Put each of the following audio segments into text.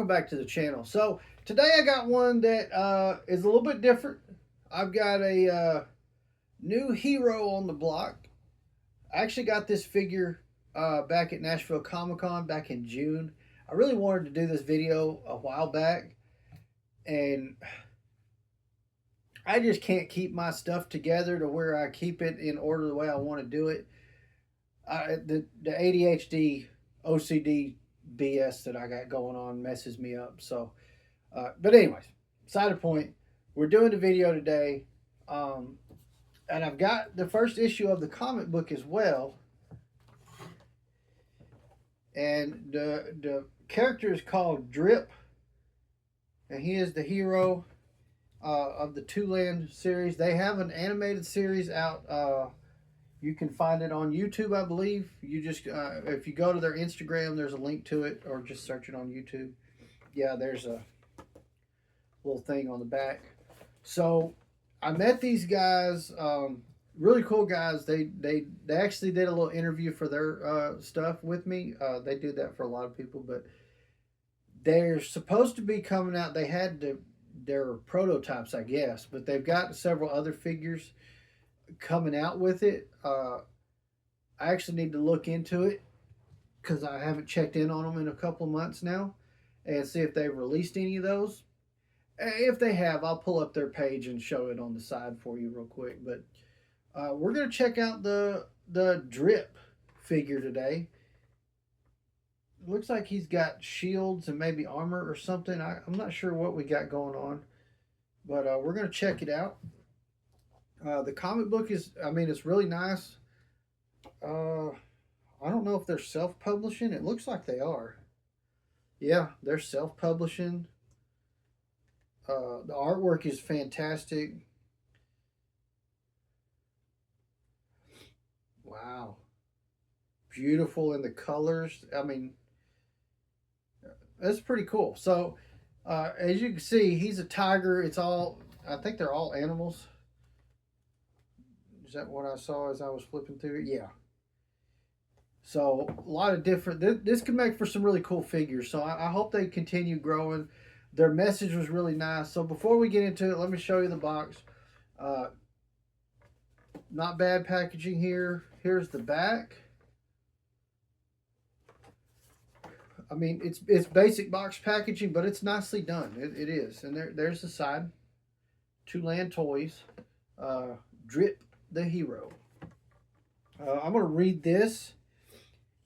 welcome back to the channel. So today I got one that is a little bit different. I've got a new hero on the block. I actually got this figure back at Nashville Comic Con back in June. I really wanted to do this video a while back, and I just can't keep my stuff together to where I keep it in order the way I want to do it. The ADHD, OCD BS that I got going on messes me up. So, but anyways, side point, we're doing the video today, and I've got the first issue of the comic book as well. And the character is called D.R.I.P, and he is the hero of the Two Land series. They have an animated series out. You can find it on YouTube, I believe. You just if you go to their Instagram, there's a link to it, or just search it on YouTube. Yeah, there's a little thing on the back. So I met these guys, really cool guys. They actually did a little interview for their stuff with me. They do that for a lot of people, but they're supposed to be coming out. They had their prototypes, I guess, but they've got several other figures coming out with it. I actually need to look into it because I haven't checked in on them in a couple of months now and see if they've released any of those. If they have, I'll pull up their page and show it on the side for you real quick. But we're going to check out the D.R.I.P figure today. It looks like he's got shields and maybe armor or something. I'm not sure what we got going on, but we're going to check it out. The comic book is, I mean, it's really nice. I don't know if they're self-publishing. It looks like they are. Yeah, they're self-publishing. The artwork is fantastic. Wow. Beautiful in the colors. I mean, that's pretty cool. So, as you can see, he's a tiger. It's all, I think they're all animals. Is that what I saw as I was flipping through it? Yeah. So a lot of different. This could make for some really cool figures. So I hope they continue growing. Their message was really nice. So before we get into it, let me show you the box. Not bad packaging here. Here's the back. I mean, it's basic box packaging, but it's nicely done. It is. And there's the side. Two Land Toys. D.R.I.P the hero. I'm going to read this,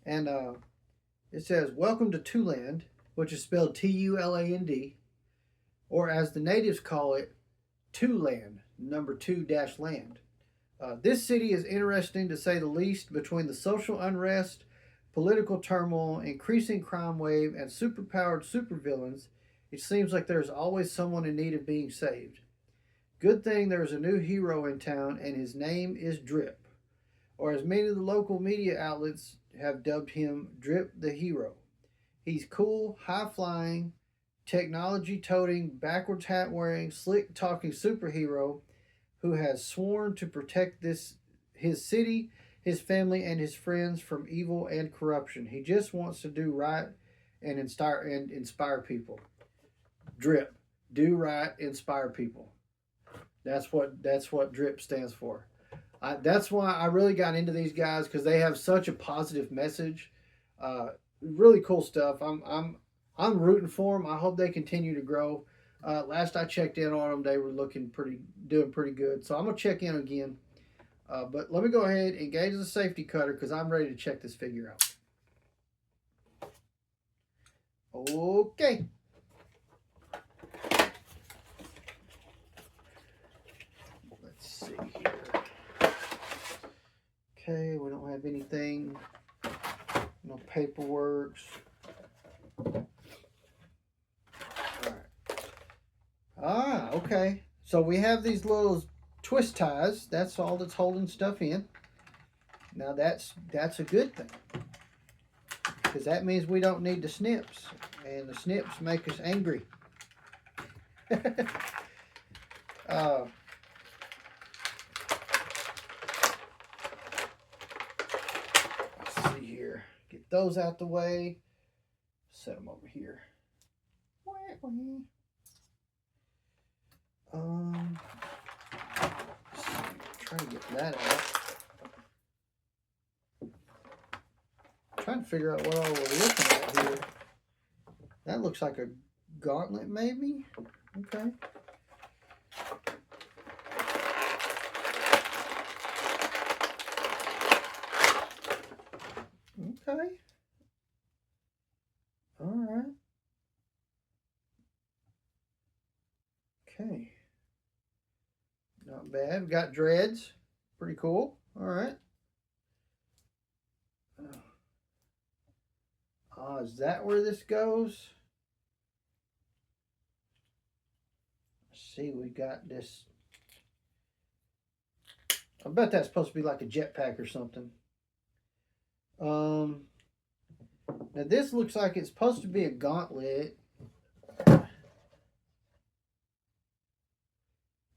and it says, "Welcome to Two Land," which is spelled T-U-L-A-N-D, or as the natives call it, Two Land, number 2-land. This city is interesting to say the least. Between the social unrest, political turmoil, increasing crime wave, and superpowered supervillains, it seems like there's always someone in need of being saved. Good thing there's a new hero in town, and his name is D.R.I.P, or as many of the local media outlets have dubbed him, D.R.I.P the hero. He's cool, high-flying, technology-toting, backwards hat-wearing, slick-talking superhero who has sworn to protect his city, his family, and his friends from evil and corruption. He just wants to do right and inspire people. D.R.I.P, do right, inspire people. That's what D.R.I.P stands for. That's why I really got into these guys, because they have such a positive message. Really cool stuff. I'm rooting for them. I hope they continue to grow. Last I checked in on them, they were doing pretty good. So I'm gonna check in again. But let me go ahead and engage the safety cutter, because I'm ready to check this figure out. Okay. See here. Okay, we don't have anything, no paperwork. Alright. Okay. So we have these little twist ties. That's all that's holding stuff in. Now that's a good thing, because that means we don't need the snips, and the snips make us angry. Get those out the way. Set them over here. Trying to get that out. Trying to figure out what all we're looking at here. That looks like a gauntlet, maybe? Okay. Okay. All right. Okay. Not bad. We got dreads. Pretty cool. All right. Is that where this goes? Let's see, we got this. I bet that's supposed to be like a jetpack or something. Now this looks like it's supposed to be a gauntlet.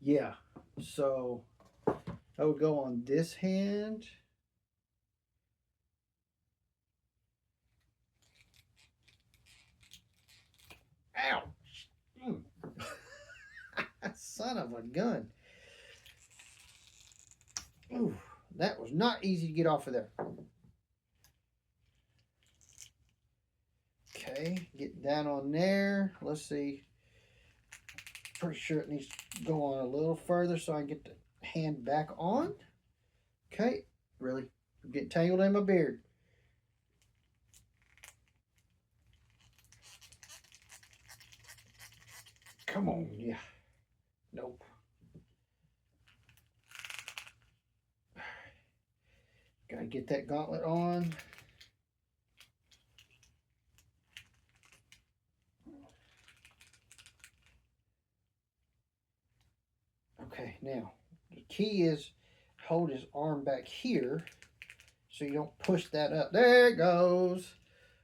Yeah, so I would go on this hand. Ow! Son of a gun. Ooh, that was not easy to get off of there. Okay, get down on there. Let's see. Pretty sure it needs to go on a little further so I can get the hand back on. Okay, really, I'm getting tangled in my beard. Come on, yeah. Nope. Gotta get that gauntlet on. Okay, now the key is hold his arm back here so you don't push that up. There it goes.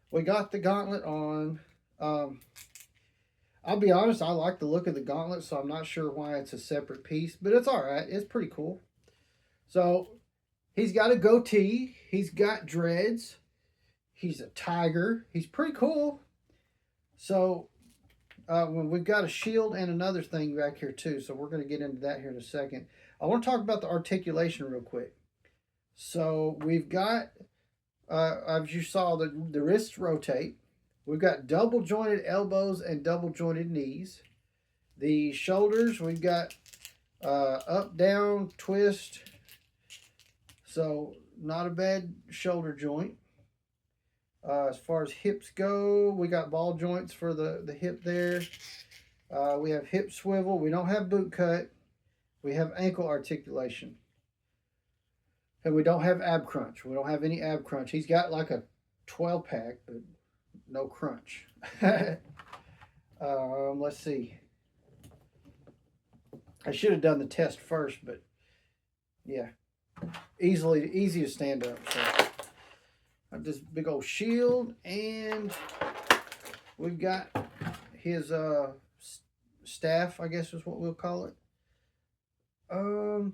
We got the gauntlet on. I'll be honest, I like the look of the gauntlet, so I'm not sure why it's a separate piece, but it's all right. It's pretty cool. So he's got a goatee. He's got dreads. He's a tiger. He's pretty cool. So we've got a shield and another thing back here too, so we're going to get into that here in a second. I want to talk about the articulation real quick. So we've got, as you saw, the wrists rotate. We've got double jointed elbows and double jointed knees. The shoulders, we've got up, down, twist. So not a bad shoulder joint. As far as hips go, we got ball joints for the hip there. We have hip swivel. We don't have boot cut. We have ankle articulation. And we don't have ab crunch. We don't have any ab crunch. He's got like a 12 pack, but no crunch. Let's see. I should have done the test first, but yeah, easy to stand up. So this big old shield, and we've got his staff, I guess is what we'll call it. So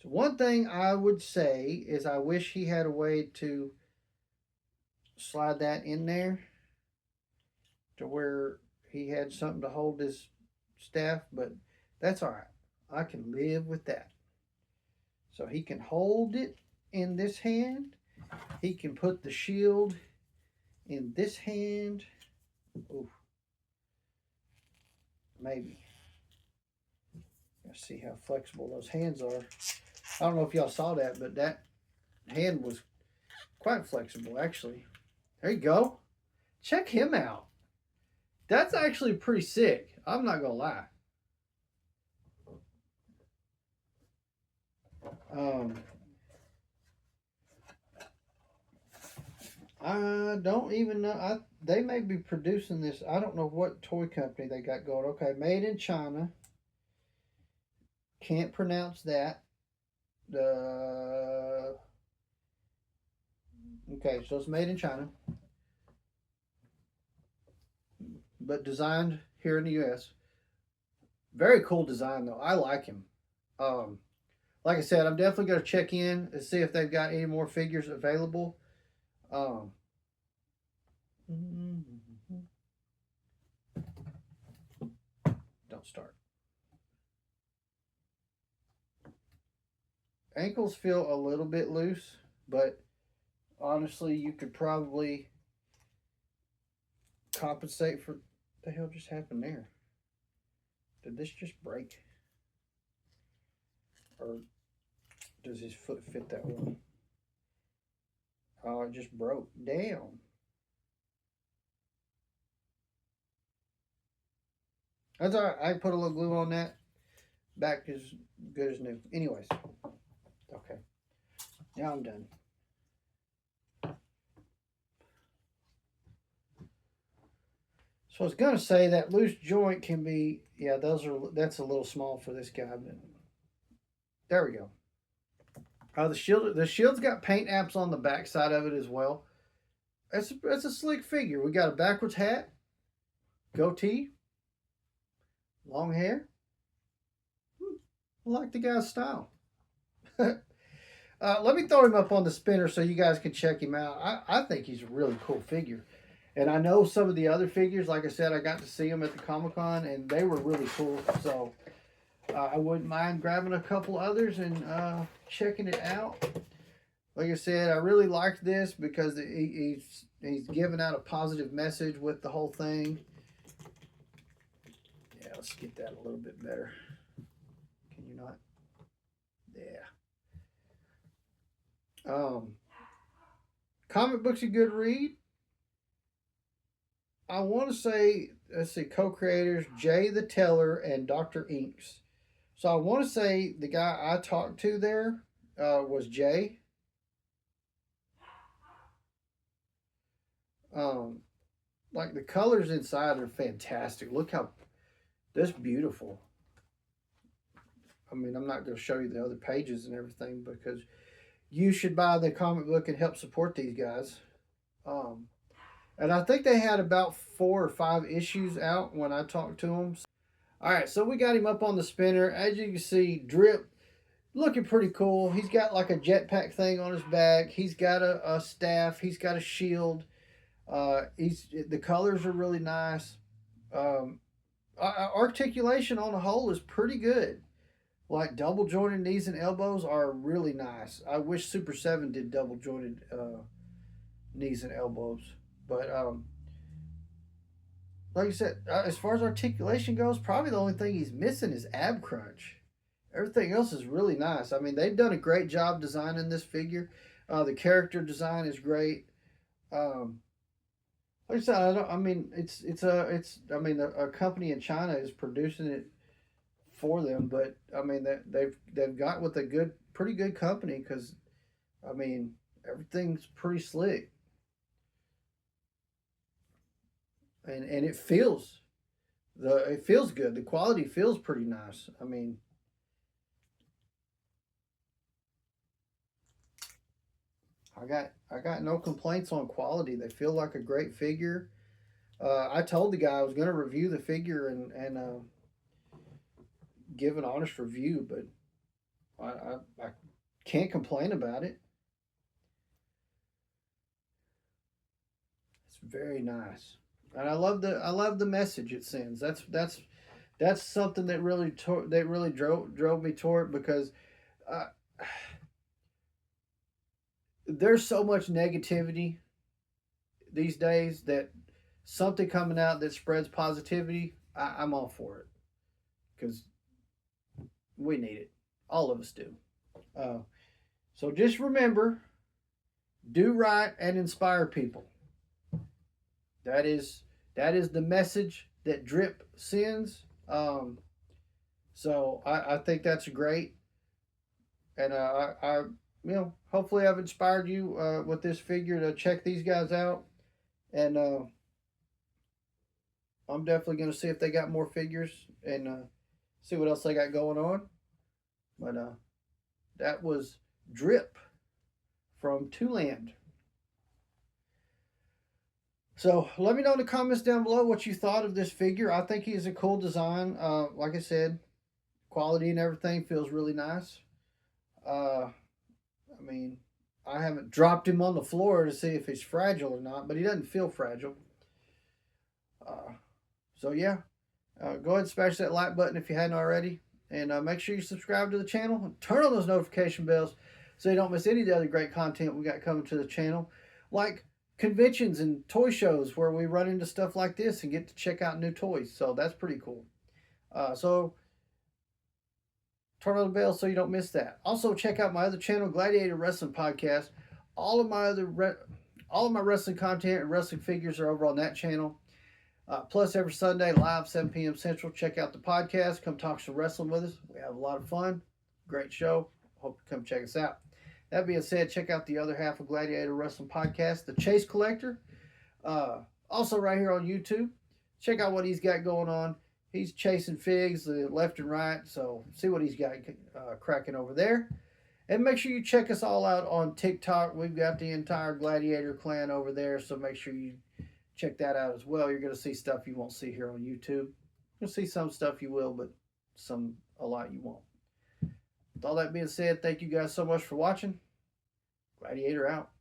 one thing I would say is I wish he had a way to slide that in there to where he had something to hold his staff, but that's all right. I can live with that. So he can hold it in this hand. He can put the shield in this hand. Ooh. Maybe. Let's see how flexible those hands are. I don't know if y'all saw that, but that hand was quite flexible, actually. There you go. Check him out. That's actually pretty sick. I'm not going to lie. I don't even know. They may be producing this. I don't know what toy company they got going. Okay, made in China. Can't pronounce that. Okay, so it's made in China, but designed here in the U.S. Very cool design, though. I like him. Like I said, I'm definitely going to check in and see if they've got any more figures available. Ankles feel a little bit loose, but honestly, you could probably compensate for the hell just happened there. Did this just break? Or does his foot fit that one? Oh, it just broke. Damn. That's all right. I put a little glue on that. Back as good as new. Anyways. Okay. Now I'm done. So I was gonna say that loose joint can be, yeah, that's a little small for this guy, but there we go. The shield's got paint apps on the back side of it as well. That's a slick figure. We got a backwards hat, goatee, long hair. I like the guy's style. Let me throw him up on the spinner so you guys can check him out. I think he's a really cool figure. And I know some of the other figures, like I said, I got to see them at the Comic-Con, and they were really cool. So I wouldn't mind grabbing a couple others and checking it out. Like I said, I really liked this because he's giving out a positive message with the whole thing. Yeah, let's get that a little bit better. Can you not? Yeah. Comic book's a good read. I want to say, let's see, co-creators Jay the Teller and Dr. Inks. So I want to say the guy I talked to there was Jay. Like the colors inside are fantastic. Look how that's beautiful. I mean, I'm not going to show you the other pages and everything because you should buy the comic book and help support these guys. And I think they had about 4 or 5 issues out when I talked to them. All right, so we got him up on the spinner. As you can see, Drip looking pretty cool. He's got like a jetpack thing on his back. He's got a staff. He's got a shield. The colors are really nice. Articulation on the whole is pretty good. Like double jointed knees and elbows are really nice. I wish Super 7 did double jointed knees and elbows. But like I said, as far as articulation goes, probably the only thing he's missing is ab crunch. Everything else is really nice. I mean, they've done a great job designing this figure. The character design is great. Like I said, a company in China is producing it for them, but I mean they've got with a pretty good company because I mean everything's pretty slick. And it feels good. The quality feels pretty nice. I mean, I got no complaints on quality. They feel like a great figure. I told the guy I was going to review the figure and give an honest review, but I can't complain about it. It's very nice. And I love the message it sends. That's something that really drove me toward because uh, there's so much negativity these days that something coming out that spreads positivity, I'm all for it because we need it. All of us do. So just remember, do right and inspire people. That is the message that Drip sends. So I think that's great, and I hopefully I've inspired you with this figure to check these guys out, and I'm definitely going to see if they got more figures and see what else they got going on. But that was Drip from Two-Land. So let me know in the comments down below what you thought of this figure. I think he's a cool design. Like I said, quality and everything feels really nice. I mean, I haven't dropped him on the floor to see if he's fragile or not, but he doesn't feel fragile. So yeah, go ahead and smash that like button if you hadn't already. And make sure you subscribe to the channel and turn on those notification bells so you don't miss any of the other great content we got coming to the channel, like conventions and toy shows where we run into stuff like this and get to check out new toys. So that's pretty cool. So turn on the bell so you don't miss that. Also, check out my other channel, Gladiator Wrestling Podcast. All of my wrestling content and wrestling figures are over on that channel. Plus, every Sunday, live 7 p.m. Central. Check out the podcast. Come talk some wrestling with us. We have a lot of fun. Great show. Hope you come check us out. That being said, check out the other half of Gladiator Wrestling Podcast, The Chase Collector. Also, right here on YouTube. Check out what he's got going on. He's chasing figs left and right. So, see what he's got cracking over there. And make sure you check us all out on TikTok. We've got the entire Gladiator clan over there. So, make sure you check that out as well. You're going to see stuff you won't see here on YouTube. You'll see some stuff you will, but a lot you won't. With all that being said, thank you guys so much for watching. Gladiator out.